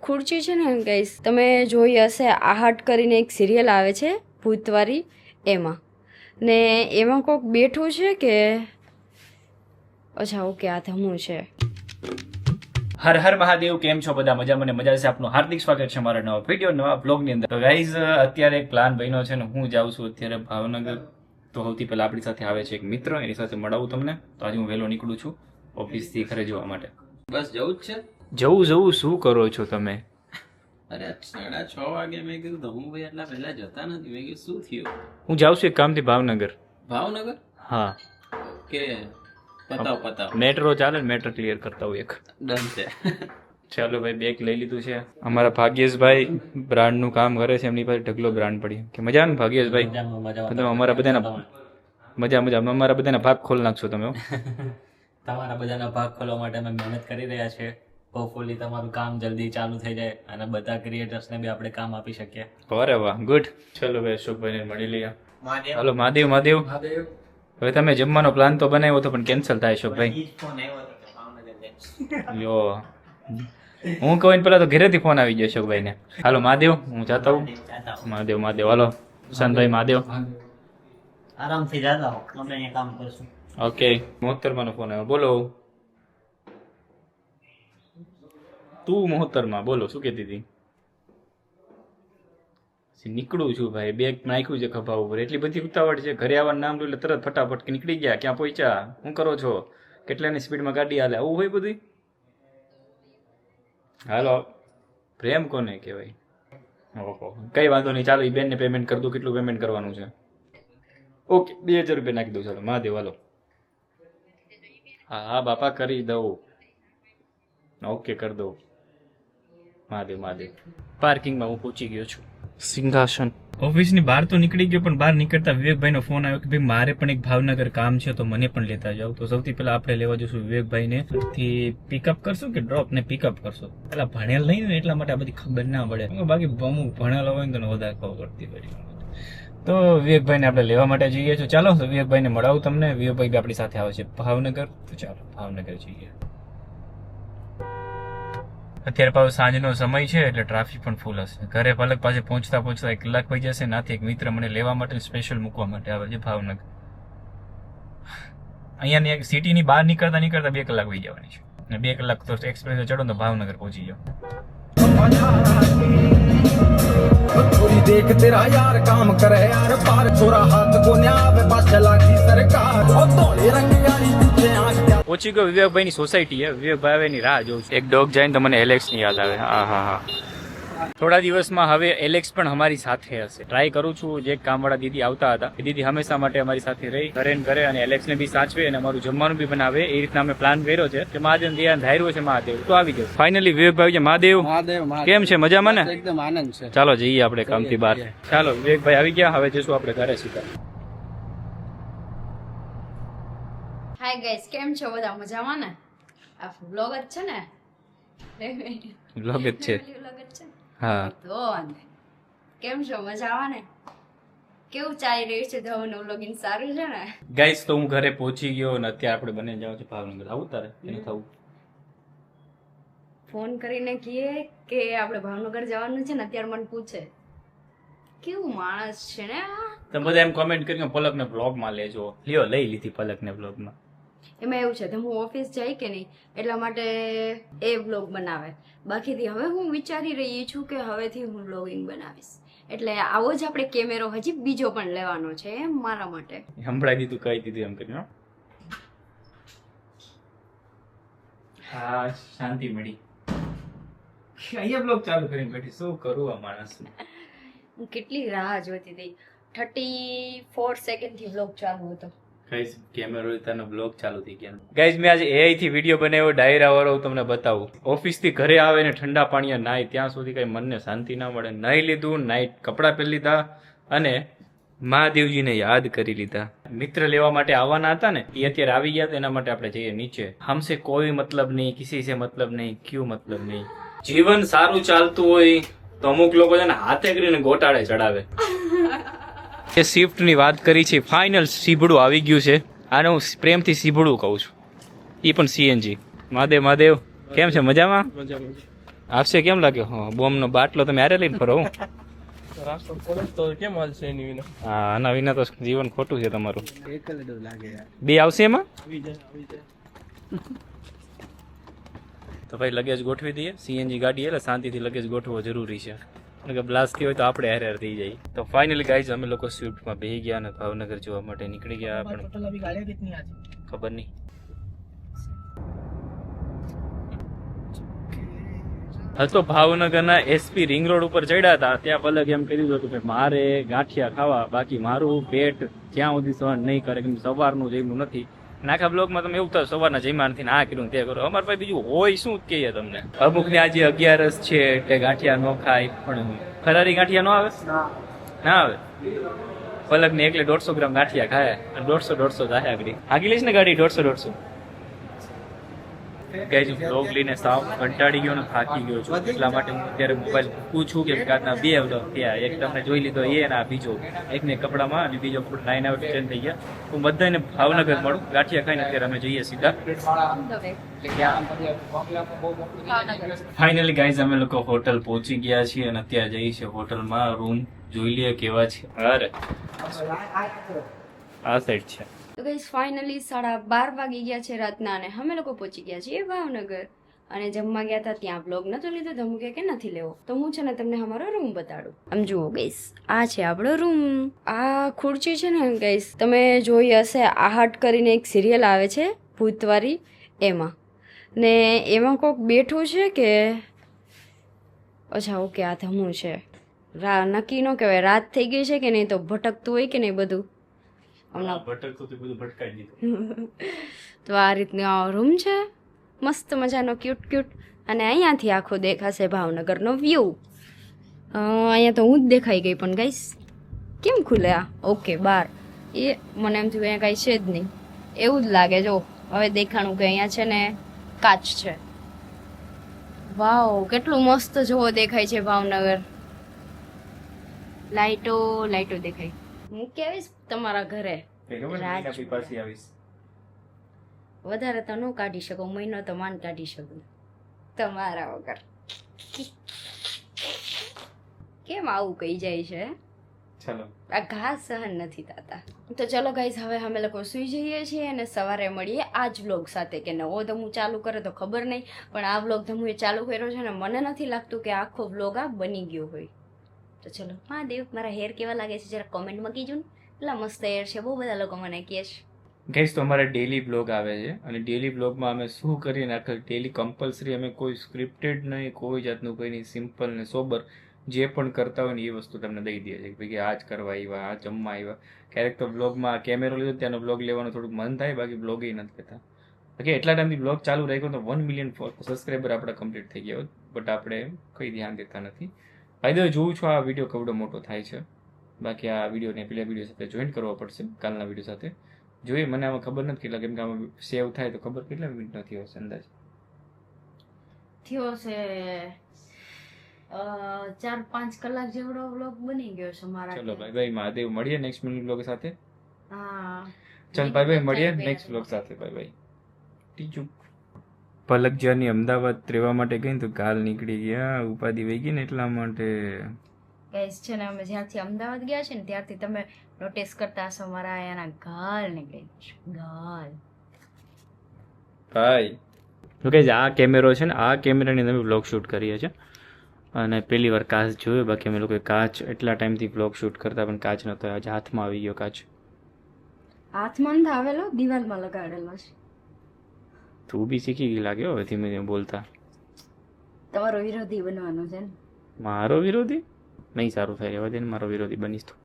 ખુરચી છે ને ગાઈસ, તમે જોઈ હશે આહાટ કરીને એક સિરિયલ આવે છે ભૂતવારી, એમાં ને એમાં કોઈક બેઠું છે કે અચ્છા ઓકે આ ધમું છે. હર હર મહાદેવ. કેમ છો બધા? મજામાં ને મજા છે. આપનું હાર્દિક સ્વાગત છે મારા નવા વિડીયો, નવા બ્લોગની અંદર. તો ગાઈઝ અત્યારે એક પ્લાન બન્યો છે ને હું જાઉં છું અત્યારે ભાવનગર. તો સૌથી પહેલા આપણી સાથે આવે છે એક મિત્ર, એની સાથે મળાવું તમને. તો આજે હું વહેલો નીકળું છું ઓફિસથી ઘરે જવા માટે. બસ જવું જ છે. જવું શું કરો છો તમે? અરે 6:30 વાગે મેં કીધું ધમુભાઈ એટલા પહેલા જતા નથી. મેં કીધું શું થયું? હું જાઉં છું એક કામથી ભાવનગર. ભાવનગર? હા કે પતાવ મેટ્રો ચાલે ને, મેટ્રો ક્લિયર કરતા હોય એક. ડન છે. ચાલો ભાઈ, બેગ લઈ લીધું છે. અમારા ભાગ્યેશભાઈ બ્રાન્ડનું કામ કરે છે, એમની પાસે ઢગલો બ્રાન્ડ પડી. કે મજા ને ભાગ્યેશભાઈ? તમે અમારા બધાના મજા અમારા બધાના ભાગ ખોલ નાખશો તમે. તમારા બધાના ભાગ ખોલવા માટે અમે મહેનત કરી રહ્યા છીએ. હોપફુલી તમારું કામ જલ્દી ચાલુ થઈ જાય અને બધા ક્રિએટર્સને બી આપણે કામ આપી શકીએ. અરે વાહ, ગુડ. ચલો ભાઈ, અશોકભાઈને મળી લઈએ. હાલો મહાદેવ. હવે તમે જમવાનો પ્લાન તો બનાવ્યો હતો પણ કેન્સલ થાય અશોકભાઈ. યો હું કહું પેલા તો ઘરેથી ફોન આવી ગયો અશોકભાઈ ને. હાલો મહાદેવ, હું જાતા હું. મહાદેવ. હાલો સુશાંતભાઈ, મહાદેવ. આરામથી જાતા હો, અમે અહીંયા કામ કરશું. ઓકે. મોહતરમાનો ફોન આવ્યો. બોલો. તું મોહતરમાં બોલો, શું કહેતી હતી? નીકળું છું ભાઈ, બેગ નાખ્યું છે ખભા ઉપર. એટલી બધી ઉતાવળ છે, ઘરે આવવાનું નામ લો એટલે તરત ફટાફટ નીકળી ગયા. ક્યાં પહોંચ્યા? શું કરો છો? કેટલાની સ્પીડમાં ગાડી હાલે? આવું હોય બધું? હાલો, પ્રેમ કોને કહેવાય? ઓહો, કઈ વાંધો નહીં. ચાલો, એ બેનને પેમેન્ટ કરી દો. કેટલું પેમેન્ટ કરવાનું છે? ઓકે, 2000 રૂપિયા નાખી દઉં. ચાલો મહાદેવ. હાલો. હા બાપા, કરી દઉં. ઓકે, કરી દઉં. મહાદેવ. પાર્કિંગમાં હું પહોંચી ગયો છું. સિંહાસન ઓફિસની બહાર તો નીકળી ગયો, પણ બહાર નીકળતા વિવેકભાઈનો ફોન આવ્યો કે ભાઈ મારે પણ એક ભાવનગર કામ છે, તો મને પણ લેતા જાવ. તો સૌથી પહેલા આપણે લેવા જઈશું વિવેકભાઈને. થી પિકઅપ કરશું કે ડ્રોપ ને પિકઅપ કરશો? પેલા ભણેલ નહીં ને એટલા માટે આ બધી ખબર ના પડે. બાકી અમુક ભણેલો હોય ને તો વધારે ખબર પડતી હોય. તો વિવેકભાઈને આપણે લેવા માટે જઈએ છીએ. ચાલો વિવેકભાઈને મળાવું તમને. વિવેકભાઈ બી આપણી સાથે આવે છે ભાવનગર. તો ચાલો ભાવનગર જઈએ. અત્યારે પાછો સાંજનો સમય છે એટલે ટ્રાફિક પણ ફૂલ હશે. ઘરે પલક પાસે પહોંચતા 1 કલાક થઈ જશે. નાથી એક મિત્ર મને લેવા માટે સ્પેશિયલ મૂકવા માટે આવે છે ભાવનગર. અહીંયાની એક સિટીની બહાર નીકળતા 2 કલાક વહી જવાની છે. અને 2 કલાક તો એક્સપ્રેસ ચડો તો ભાવનગર પહોંચી જાઓ. थोड़ी देख तेरा यार काम करे यार पार छोरा हाथ को न्यावे पास चला की सरकार ओ तोले रंग यारी तुझे आंख પહોંચી ગયો વિવેકભાઈની સોસાયટી. વિવેકભાઈ ની રાહ જોઉં છું. એક ડોગ જાય તો મને એલેક્સ ની યાદ આવે. હા. થોડા દિવસમાં હવે એલેક્સ પણ અમારી સાથે હશે. ટ્રાય કરું છું. જે કામવાળા દીદી આવતા હતા એ દીદી હંમેશા માટે અમારી સાથે રહી, ઘરે અને એલેક્સને બી સાચવે અને અમારું જમવાનું બી બનાવે. એ રીતના અમે પ્લાન કર્યો છે કે મહાદેવ ધ્યાન ધાર્યું છે મહાદેવ તો આવી જાય. ફાઇનલી વિવેકભાઈ મહાદેવ કેમ છે? મજામાં ને? એકદમ આનંદ છે. ચાલો જઈએ આપણે કામથી બહાર. ચાલો વિવેકભાઈ આવી ગયા, હવે જઈશું આપણે ઘરે સીધા. હાય ગાઈસ, કેમ છો બધા? મજામાં ને? આ વ્લોગ જ છે ને? બ્લોગ જ છે. વ્લોગ જ છે. હા. તો કેમ છો? મજામાં ને? કેવું ચાલી રહ્યું છે ધવનું વ્લોગિંગ? સારું છે ને ગાઈસ? તો હું ઘરે પહોંચી ગયો અને અત્યારે આપણે બને જાવ છે ભાવનગર. આવું તારે એને થવું? ફોન કરીને કહીએ કે આપણે ભાવનગર જવાનું છે ને. અત્યારે મને પૂછે કેવું માણસ છે ને આ. તમે બધા એમ કોમેન્ટ કરીને પલકને બ્લોગમાં લેજો. લ્યો, લઈ લીધી પલકને બ્લોગમાં. એમાં એવું છે તો હું ઓફિસ જાય કે નહીં એટલા માટે એ વ્લોગ બનાવે. બાકીથી હવે હું વિચારી રહી છું કે હવેથી હું વ્લોગિંગ બનાવીશ. એટલે આવો જ આપણે કેમેરો હજી બીજો પણ લેવાનો છે એમ મારા માટે. સંભળાઈ દીધું, કહી દીધું એમ કરીને. હા, શાંતિ મળી. અહીંયા બ્લોગ ચાલુ કરીને બેઠી. શું કરું આ માણસને? હું કેટલી રાહ જોતી હતી. 34 સેકન્ડથી વ્લોગ ચાલુ હતો. ગાઈઝ કેમેરો લીધાનો બ્લોગ ચાલુ થઈ ગયા. ગાઈઝ મેં આજે AI થી વિડીયો બનાવ્યો ડાયરા વાળો. હું તમને બતાવું. ઓફિસ થી ઘરે આવે ને ઠંડા પાણીએ નાય ત્યાં સુધી કઈ મનને શાંતિ ના મળે. નાઈ લીધું, નાઈટ કપડાં પહેરી લીધા અને મહાદેવજીને યાદ કરી લીધા. મિત્ર લેવા માટે આવવાના હતા ને, એ અત્યારે આવી ગયા. એના માટે આપણે જઈએ નીચે. હમસે કોઈ મતલબ નહીં, કિસી સે મતલબ નહીં, ક્યું મતલબ નહીં. જીવન સારું ચાલતું હોય તો અમુક લોકો છે ને હાથે કરીને ગોટાળે ચડાવે. એ શિફ્ટ ની વાત કરી છે. ફાઇનલ સીભડું આવી ગયું છે. આને હું પ્રેમથી સીભડું કહું છું. એ પણ CNG. મહાદેવ કેમ છે? મજામાં? આવશે કેમ લાગે બોમ્બનો બાટલો તમે હારે લઈને ફરો હું રાસ્તો ખોલે તો કેમ હાલશે એની વિના હા આના વિના તો જીવન ખોટું છે તમારું બે આવશે એમાં તો ભાઈ લગેજ ગોઠવી દઈએ સીએનજી ગાડી એટલે શાંતિથી લગેજ ગોઠવવો જરૂરી છે કારણ કે બ્લાસ્ટ થઈ હોય તો આપણે હારે થઈ જાય તો ફાઇનલી ગાઈઝ અમે લોકો સ્વિફ્ટમાં બેસી ગયા અને ભાવનગર જોવા માટે નીકળી ગયા પણ ખબર નહીં હા તો ભાવનગરના એસપી રિંગ રોડ ઉપર ચડ્યા હતા ત્યાં પલક એમ કહી દીધું કે મારે ગાંઠિયા ખાવા બાકી મારું પેટ જ્યાં સુધી સહન નહીં કરે કેમ સવારનું જઈમનું નથી આખા બ્લોગમાં તમે એવું થાય સવારના જઈમાં નથી આ કર્યું તે કરો અમારે પાસે બીજું હોય શું કહીએ તમને અમુક ને આજે 11 છે એટલે ગાંઠિયા ન ખાય પણ ફરારી ગાંઠિયા ન આવે ના આવે પલક ને એકલે 150 ગ્રામ ગાંઠિયા ખાય અને 150 થાય આગી લઈશ ને ગાડી 150 ગાઈઝ બ્લોગ લઈને સાવ કંટાળી ગયો ને થાકી ગયો છું એટલા માટે હું અત્યારે મોબાઈલ પૂછું કે આજના 2 બ્લોગ થયા એક તમને જોઈ લીધો એ અને આ બીજો એકને કપડામાં અને બીજો ફૂટ 9 આઉટ 10 થઈ ગયા હું બધાને ભાવનગર મળું ગાંઠિયા ખાઈને અત્યારે અમે જઈએ સીધા ફાઇનલી ગાઈઝ અમે લોકો હોટલ પહોંચી ગયા છીએ અને અત્યારે જઈએ છીએ હોટલમાં રૂમ જોઈ લઈએ કેવા છે અરે આ સાઈડ છે તો ગાઈસ ફાઇનલી 12:30 વાગી ગયા છે રાતના અને અમે લોકો પહોંચી ગયા છીએ ભાવનગર અને જમવા ગયા હતા ત્યાં બ્લોગ નતો લીધો તો હું કે નથી લેવો તો હું છે ને તમને અમારો રૂમ બતાડું આમ જુઓ ગાઈસ આ છે આપણો રૂમ આ ખુરચી છે ને ગાઈસ તમે જોઈ હશે આહટ કરીને એક સિરિયલ આવે છે ભૂતવારી એમાં ને એમાં કોક બેઠું છે કે અચ્છા ઓકે આ ધમું છે નક્કી ન કહેવાય રાત થઈ ગઈ છે કે નહીં તો ભટકતું હોય કે નહીં બધું તો આ રીતનો રૂમ છે મસ્ત મજાનો ક્યુટ ક્યુટ અને અહીંયાથી આખો દેખાશે ભાવનગરનો વ્યૂ અહીંયા તો હું જ દેખાઈ ગઈ પણ ગાઈસ કેમ ખુલે આ ઓકે બાર એ મને એમ થયું અહીંયા કાંઈ છે જ નહીં એવું જ લાગે જો હવે દેખાણું કે અહીંયા છે ને કાચ છે વાવ કેટલું મસ્ત જોવો દેખાય છે ભાવનગર લાઈટો લાઈટો દેખાય હું કેવીશ તમારા ઘરે વધારે તો ન કાઢી શકો મહિનો તો માન કાઢી શકું તમારા વગર કેમ આવું કહી જાય છે ચલો આ ઘાસ સહન નથી થતા તો ચલો ગાઈઝ હવે અમે લોકો સુઈ જઈએ છીએ અને સવારે મળીએ આ જ વ્લોગ સાથે કે નવો ધમુ ચાલુ કરે તો ખબર નહીં પણ આ વ્લોગ ધમુએ ચાલુ કર્યો છે ને મને નથી લાગતું કે આખો વ્લોગ આ બની ગયો હોય તો ચલો મહાદેવ મારા હેર કેવા લાગે છે જરા કોમેન્ટમાં કીજો ને એટલા મસ્ત હેર છે બહુ બધા લોકો મને કહે છે ગાઈસ તો અમારે ડેલી બ્લોગ આવે છે અને ડેલી બ્લોગમાં અમે શું કરીએ ને આખા ડેલી કમ્પલસરી અમે કોઈ સ્ક્રિપ્ટેડ નહીં કોઈ જાતનું કંઈ નહીં સિમ્પલ ને સોબર જે પણ કરતા હોય ને એ વસ્તુ તમને દઈ દે છે કે ભાઈ આ જ કરવા આવ્યા આ જમવા આવ્યા ક્યારેક તો બ્લોગમાં કેમેરો લીધો ત્યાંનો બ્લોગ લેવાનું થોડુંક મન થાય બાકી બ્લોગ એ નથી કહેતા બાકી એટલા ટાઈમથી બ્લોગ ચાલુ રાખ્યો તો 1 મિલિયન સબસ્ક્રાઈબર આપણા કમ્પ્લીટ થઈ ગયા હોત બટ આપણે કંઈ ધ્યાન દેતા નથી ફાયદો જોઉં છું આ વિડીયો કેવડો મોટો થાય છે બાકી આ વિડીયોને પેલા વિડીયો સાથે જોઈન્ટ કરવો પડશે કાલના વિડીયો સાથે જોઈએ મને આમાં ખબર નથી કેટલા કેમ કે આમાં સેવ થાય તો ખબર કેટલા મિનિટનો થયો હશે અંદાજ થયો છે 4-5 કલાક જેવડો વ્લોગ બની ગયો છે મારા ચલો ભાઈ ભાઈ મહાદેવ મળીએ નેક્સ્ટ મિનિટ બ્લોગ સાથે હા ચાલ ભાઈ ભાઈ મળીએ નેક્સ્ટ બ્લોગ સાથે ભાઈ ભાઈ ટીચું પલક જ્યાંની અમદાવાદ રહેવા માટે ગઈ તો ગાલ નીકળી ગયા ઉપાધિ વહી ગઈ ને એટલા માટે ગાઈસ છે ને અમે જ્યાંથી અમદાવાદ ગયા છે ને ત્યારથી તમે નોટિસ કરતા હશો મારા અહીંયાના ગાલ નીકળી ગાલ ભાઈ ઓકે આ કેમેરો છે ને આ કેમેરાની અમે બ્લોગ શૂટ કરીએ છીએ અને પહેલી વાર કાચ જોયો બાકી અમે લોકોએ કાચ એટલા ટાઈમથી બ્લોગ શૂટ કરતા પણ કાચ નહોતો આજે હાથમાં આવી ગયો કાચ હાથમાં નથી આવેલો દિવાલમાં લગાડેલો છે તું બી શીખી ગઈ લાગે હવે ધીમે ધીમે બોલતા તમારો વિરોધી બનવાનો છે ને મારો વિરોધી નહીં સારું થાય રહેવા દે ને મારો વિરોધી બનીશ તો